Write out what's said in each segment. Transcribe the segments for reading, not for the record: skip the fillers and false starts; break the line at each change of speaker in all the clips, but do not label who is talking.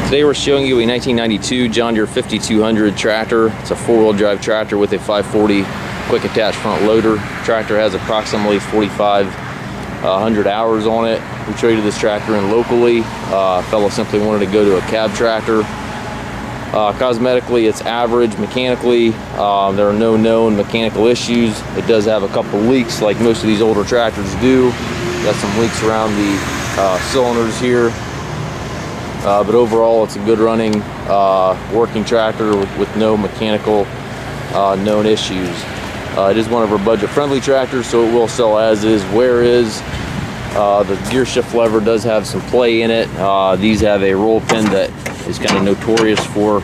Today we're showing you a 1992 John Deere 5200 tractor. It's a four-wheel drive tractor with a 540 quick attach front loader. Tractor has approximately 4,500 hours on it. We traded this tractor in locally. A fellow simply wanted to go to a cab tractor. Cosmetically, it's average. Mechanically, there are no known mechanical issues. It does have a couple leaks like most of these older tractors do. Got some leaks around the cylinders here. But overall, it's a good running, working tractor with no mechanical known issues. It is one of our budget-friendly tractors, so it will sell as is, where is. The gear shift lever does have some play in it. These have a roll pin that is kind of notorious for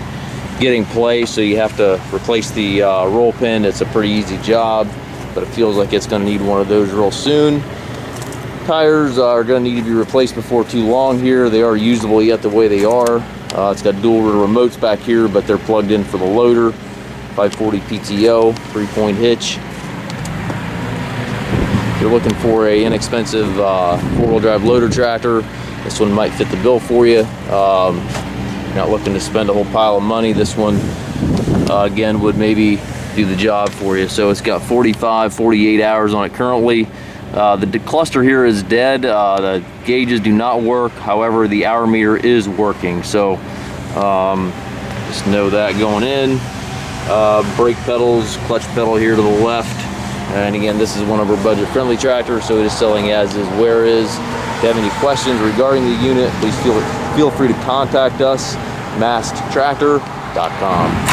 getting play, so you have to replace the roll pin. It's a pretty easy job, but it feels like it's going to need one of those real soon. Tires are going to need to be replaced before too long here. They are usable yet the way they are. It's got dual remotes back here, but they're plugged in for the loader. 540 PTO, 3-point hitch. If you're looking for an inexpensive four-wheel drive loader tractor, this one might fit the bill for you. You're not looking to spend a whole pile of money. This one, again, would maybe do the job for you. So it's got 48 hours on it currently. The cluster here is dead. The gauges do not work. However, the hour meter is working. So just know that going in. Brake pedals, clutch pedal here to the left. And again, this is one of our budget-friendly tractors, so it is selling as is, where is. If you have any questions regarding the unit, please feel free to contact us, masttractor.com.